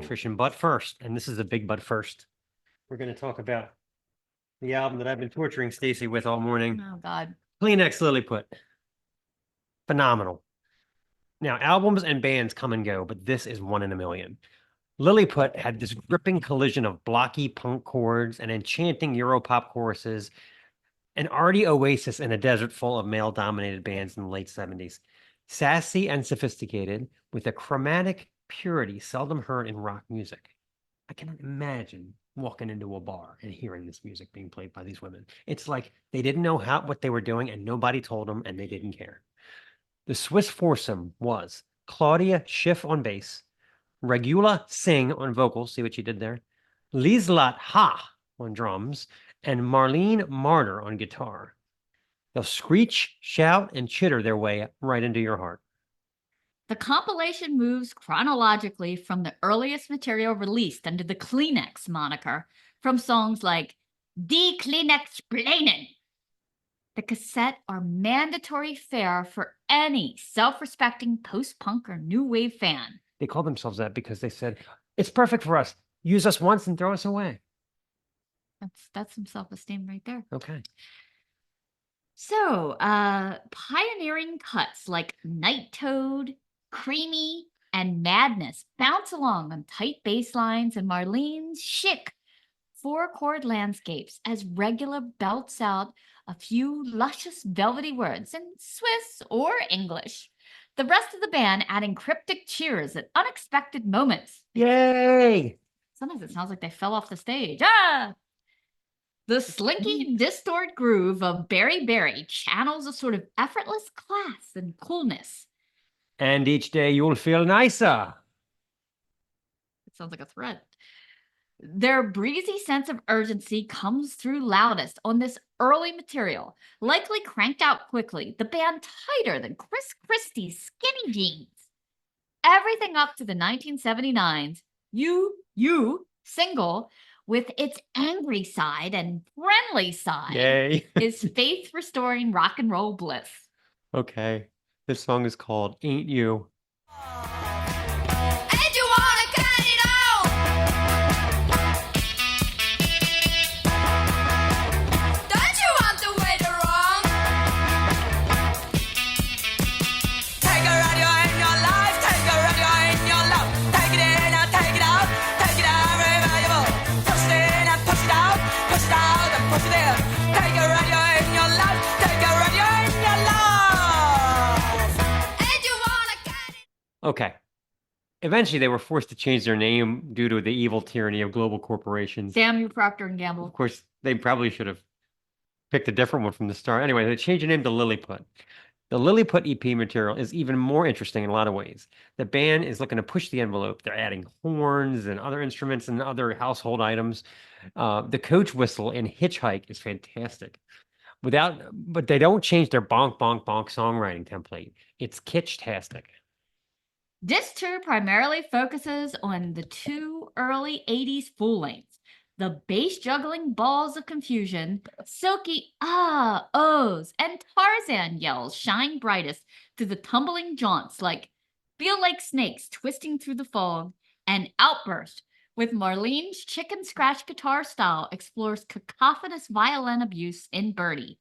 Contrition. But first, and this is a big but first, we're going to talk about the album that I've been torturing Stacy with all morning. Oh, God. Kleenex Lilliput. Phenomenal. Now, albums and bands come and go, but this is one in a million. Lilliput had this gripping collision of blocky punk chords and enchanting Europop choruses, an arty oasis in a desert full of male-dominated bands in the late 70s. Sassy and sophisticated, with a chromatic purity seldom heard in rock music. I cannot imagine walking into a bar and hearing this music being played by these women. It's like they didn't know what they were doing, and nobody told them, and they didn't care. The Swiss foursome was Claudia Schiff on bass, Regula Singh on vocals, see what you did there, Lieslat Ha on drums, and Marlene Martyr on guitar. They'll screech, shout, and chitter their way right into your heart. The compilation moves chronologically from the earliest material released under the Kleenex moniker, from songs like Die Kleenex-Plänen. The cassette are mandatory fare for any self-respecting post-punk or new wave fan. They called themselves that because they said, it's perfect for us. Use us once and throw us away. That's some self-esteem right there. Okay. So, pioneering cuts like Night Toad, Creamy, and Madness bounce along on tight bass lines and Marlene's chic four-chord landscapes as Regula belts out a few luscious velvety words in Swiss or English. The rest of the band adding cryptic cheers at unexpected moments. Yay! Sometimes it sounds like they fell off the stage. Ah! The slinky, distorted groove of Berry Berry channels a sort of effortless class and coolness. And each day you'll feel nicer. It sounds like a threat. Their breezy sense of urgency comes through loudest on this early material, likely cranked out quickly, the band tighter than Chris Christie's skinny jeans. Everything up to the 1979's You single, with its angry side and friendly side, Yay. is faith-restoring rock and roll bliss. Okay. This song is called Ain't You. And you wanna cut it all. Don't you want to wait wrong? Take a radio in your life, take a radio in your love. Take it in and take it out everywhere you go. Push it in and push it out and push it in. Take a radio in your life, take a radio in your love. And you wanna cut it. Okay. Eventually, they were forced to change their name due to the evil tyranny of global corporations. Samuel Procter & Gamble. Of course, they probably should have picked a different one from the start. Anyway, they changed the name to Lilliput. The Lilliput EP material is even more interesting in a lot of ways. The band is looking to push the envelope. They're adding horns and other instruments and other household items. The coach whistle in Hitchhike is fantastic. But they don't change their bonk, bonk, bonk songwriting template. It's kitsch-tastic. This tour primarily focuses on the two early 80s full lengths. The bass juggling balls of confusion, silky ohs, and Tarzan yells shine brightest through the tumbling jaunts like Feel Like Snakes Twisting Through the Fog, and Outburst, with Marlene's chicken scratch guitar style explores cacophonous violin abuse in Birdie.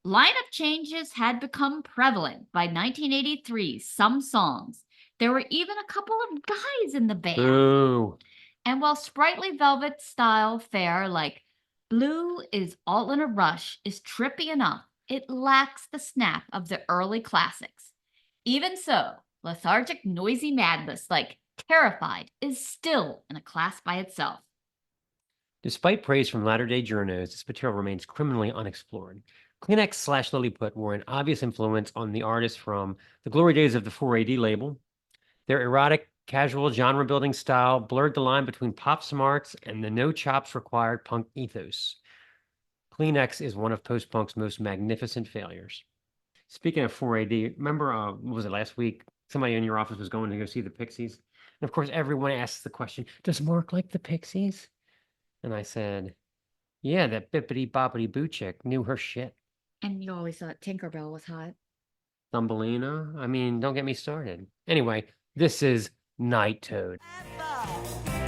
Lineup changes had become prevalent by 1983's Some Songs. There were even a couple of guys in the band. Ooh. And while sprightly velvet style fare like Blue is All in a Rush is trippy enough, it lacks the snap of the early classics. Even so, lethargic, noisy madness like Terrified is still in a class by itself. Despite praise from latter-day journos, this material remains criminally unexplored. Kleenex/Lilliput were an obvious influence on the artists from the glory days of the 4AD label. Their erotic, casual genre-building style blurred the line between pop smarts and the no-chops-required punk ethos. Kleenex is one of post-punk's most magnificent failures. Speaking of 4AD, remember, what was it, last week? Somebody in your office was going to go see the Pixies. And of course, everyone asks the question, does Mark like the Pixies? And I said, yeah, that bippity-boppity-boo chick knew her shit. And you always thought Tinkerbell was hot. Thumbelina? I mean, don't get me started. Anyway, this is Night Toad. Apple.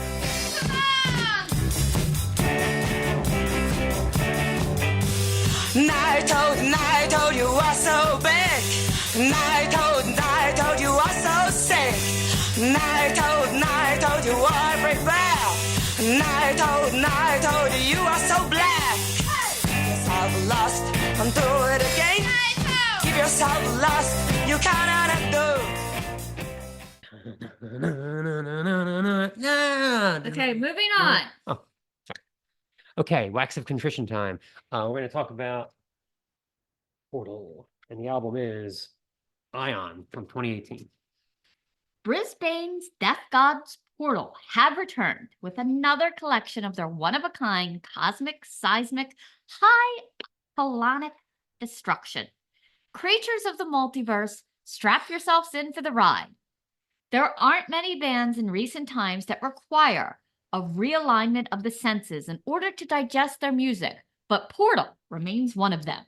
lost and do it again. Keep yourself lost, you cannot undo. Okay, moving on. Oh, sorry. Okay, Wax of Contrition time. We're going to talk about Portal, and the album is Ion from 2018. Brisbane's Death Gods Portal have returned with another collection of their one-of-a-kind cosmic, seismic, high colonic destruction. Creatures of the multiverse, strap yourselves in for the ride. There aren't many bands in recent times that require a realignment of the senses in order to digest their music, but Portal remains one of them.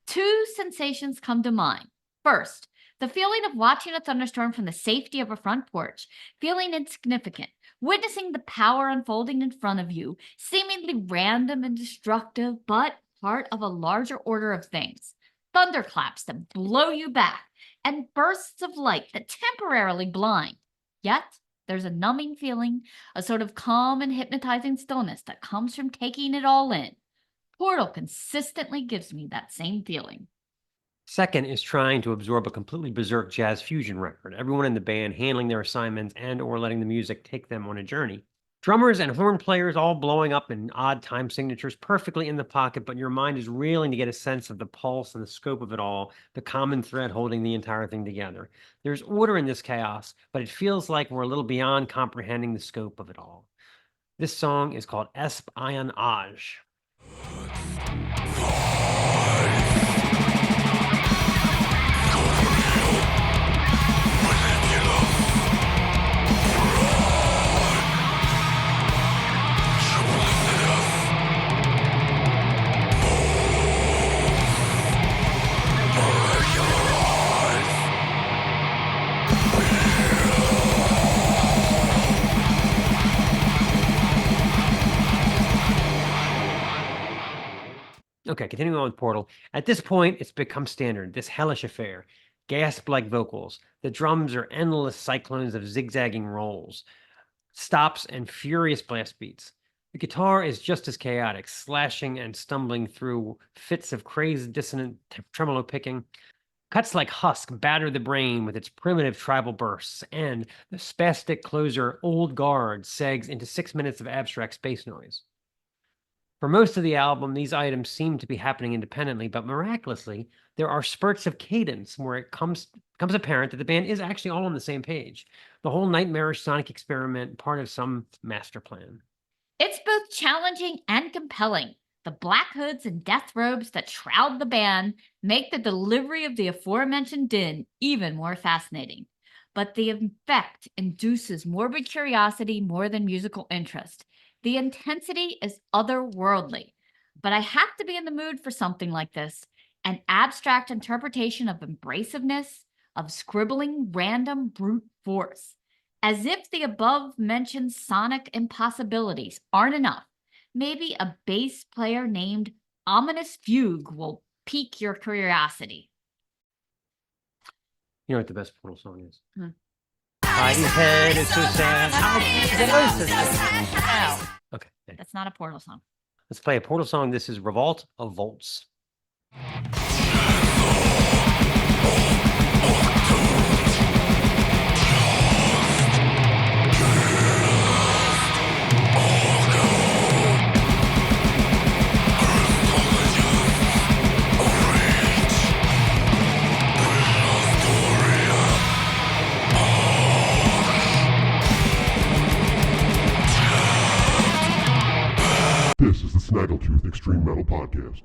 Two sensations come to mind. First, the feeling of watching a thunderstorm from the safety of a front porch, feeling insignificant, witnessing the power unfolding in front of you, seemingly random and destructive, but part of a larger order of things. Thunderclaps that blow you back, and bursts of light that temporarily blind. Yet, there's a numbing feeling, a sort of calm and hypnotizing stillness that comes from taking it all in. Portal consistently gives me that same feeling. Second is trying to absorb a completely berserk jazz fusion record, everyone in the band handling their assignments and or letting the music take them on a journey. Drummers and horn players all blowing up in odd time signatures perfectly in the pocket, but your mind is reeling to get a sense of the pulse and the scope of it all, the common thread holding the entire thing together. There's order in this chaos, but it feels like we're a little beyond comprehending the scope of it all. This song is called Espionage. Okay, continuing on with Portal. At this point, it's become standard, this hellish affair. Gasp-like vocals. The drums are endless cyclones of zigzagging rolls, stops, and furious blast beats. The guitar is just as chaotic, slashing and stumbling through fits of crazed, dissonant tremolo picking. Cuts like husk batter the brain with its primitive tribal bursts, and the spastic closer Old Guard segs into 6 minutes of abstract space noise. For most of the album, these items seem to be happening independently, but miraculously, there are spurts of cadence where it becomes apparent that the band is actually all on the same page. The whole nightmarish sonic experiment, part of some master plan. It's both challenging and compelling. The black hoods and death robes that shroud the band make the delivery of the aforementioned din even more fascinating. But the effect induces morbid curiosity more than musical interest. The intensity is otherworldly, but I have to be in the mood for something like this, an abstract interpretation of embraciveness, of scribbling random brute force. As if the above-mentioned sonic impossibilities aren't enough, maybe a bass player named Ominous Fugue will pique your curiosity. You know what the best Portal song is? Hmm. Heidi's head is so sad. Okay, That's not a Portal song. let's play a Portal song. This is Revolt of Volts. This is the Snaggletooth Extreme Metal Podcast.